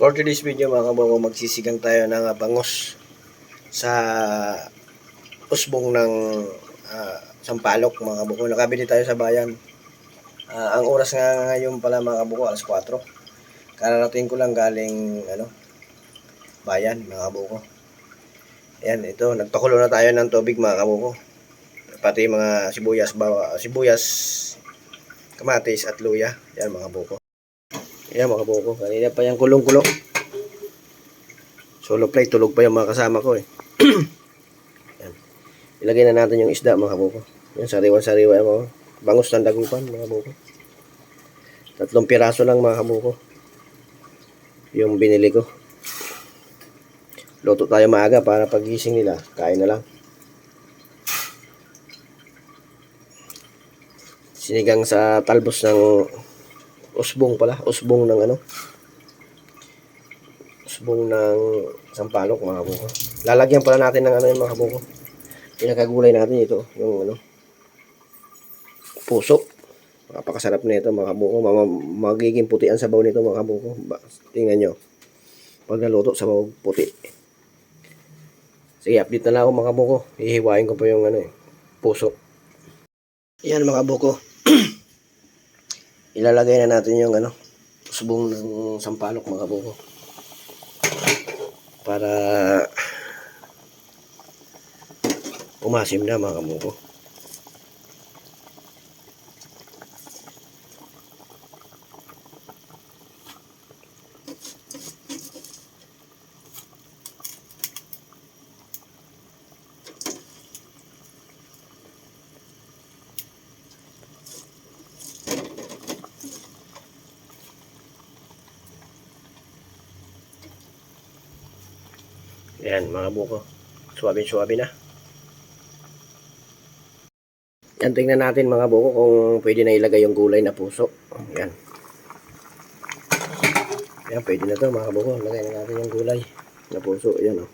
For today's video mga kaboko, magsisigang tayo ng bangos sa usbong ng sampalok mga kaboko. Nakabili tayo sa bayan. Ang oras nga ngayon pala mga kaboko, alas 4. Kararating ko lang galing bayan mga kaboko. Ayan, ito, nagpakulo na tayo ng tubig mga kaboko. Pati mga sibuyas, kamatis at luya. Yan mga kaboko. Ayan mga kaboko, kanina pa yung kulong-kulong. Solo play, tulog pa yung mga kasama ko eh. Yan. Ilagay na natin yung isda mga kaboko. Yan, sariwan-sariwa yung mga bangus ng dagupan mga kaboko. 3 piraso lang mga kaboko yung binili ko. Luto tayo maaga para pagising nila, kain na lang. Sinigang sa talbos ng usbong pala, usbong ng usbong ng sampalok mga kaboko. Lalagyan pala natin ng yung mga kaboko. Pinakagulay natin ito, yung puso. Napakasarap nito mga kaboko. Magiging puti ang sabaw nito mga kaboko. Tingnan nyo. Pag naluto, sabaw puti. Sige, update na lang ako mga kaboko. Hihiwain ko pa yung puso. Yan mga kaboko. Ilalagay na natin yung usbong ng sampalok mga kaboko. Para umasim na mga kaboko. Yan mga buko. Suwabe-suwabe na. Yan, tingnan natin mga buko kung pwede na ilagay yung gulay na puso. Yan. Yan, pwede na to mga buko. Lagay na natin yung gulay na puso. Yan o.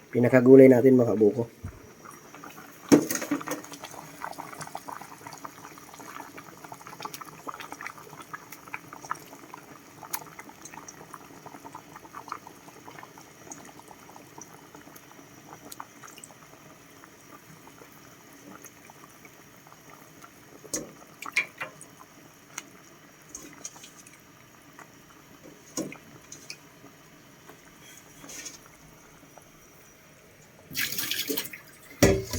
Pinakagulay natin mga buko.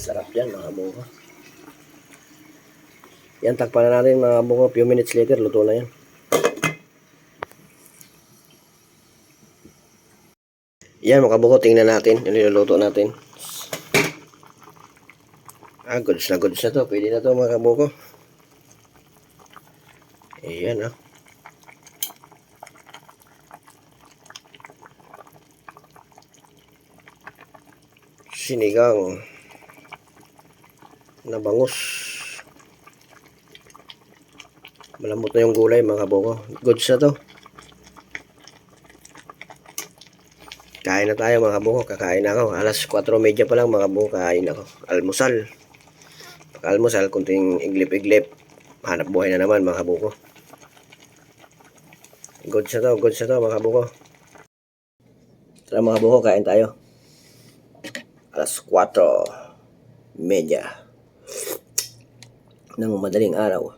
Sarap yan mga buko. Yan, takpan na natin mga buko. Few minutes later, luto na yan. Yan mga buko, tingnan natin yung niluluto natin. Goods na to. Pwede na to mga buko. Ayan sinigang na bangus. Malambot na yung gulay mga buko. Goods na to. Kain na tayo mga buko. Kakain na ako. Alas 4:30 pa lang mga buko. Kain ako. Almusal. Pag-almusal, kunting iglip-iglip. Hanap buhay na naman mga buko. Goods na to mga buko. Tara mga buko, kain tayo. Alas 4:30 ng madaling araw.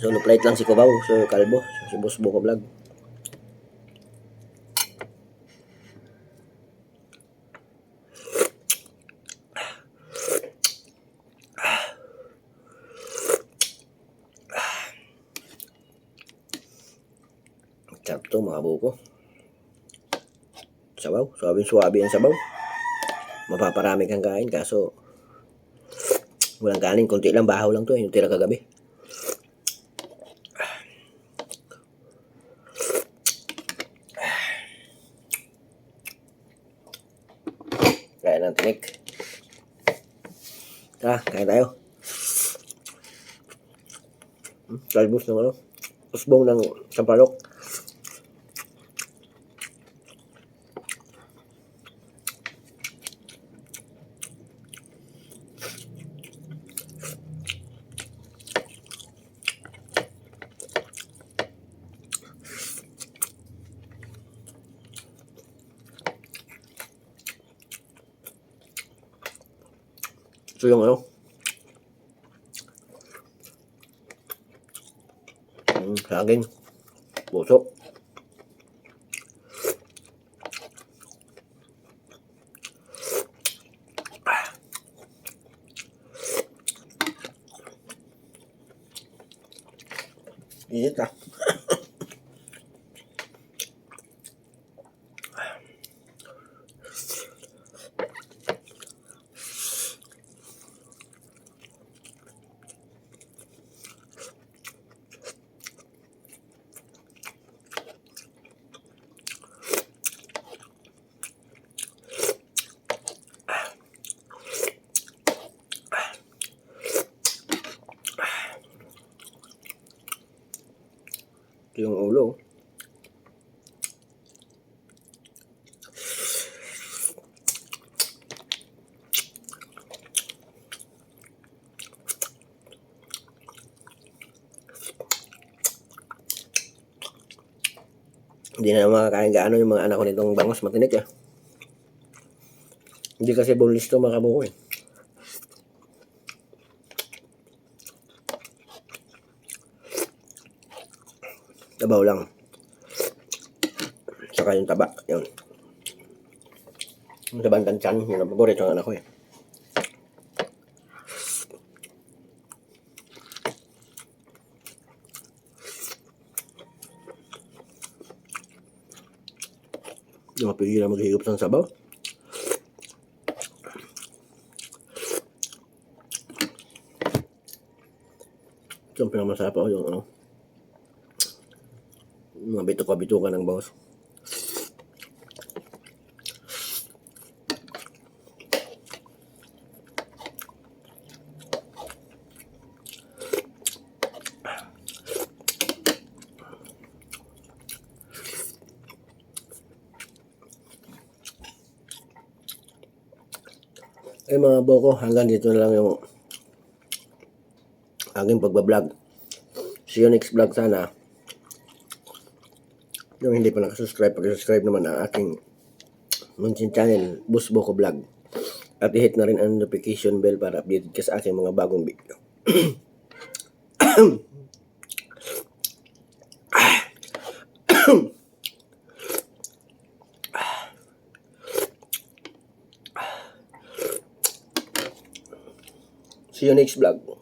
Solo flight lang si Kubaw, so kalbo, si Boss Buko Vlog. Sarap to mga buko. Sabaw, suwabe ang sabaw. Mapaparami kang kain, kaso walang kanin, konti lang, bahaw lang to yung tira kagabi. Kaya ng tinik. Kain tayo. Talbos ng usbong ng sampalok. So yung ano, saging, puso. Init ah. Ito yung ulo. Hindi na makakain gaano yung mga anak ko nitong bangos, matinik eh. Hindi kasi boneless to mga kabuko eh. Tabaw lang. Saka yung taba, yun. Yung tabang tansyan, yun ang paborito ng anak ko eh. Hindi mapigil na maghihigop ng sabaw. Ito ang pinakamasarap ako yung ano, mga bituka-bituka ng bangos. Ay mga boko, hanggang dito na lang yung aking pagbablog. See you next vlog sana. Yung hindi pa nakasubscribe, pag-subscribe naman ang aking munting channel, Boss Boko Vlog. At i-hit na rin ang notification bell para updated ka sa aking mga bagong video. See you next vlog.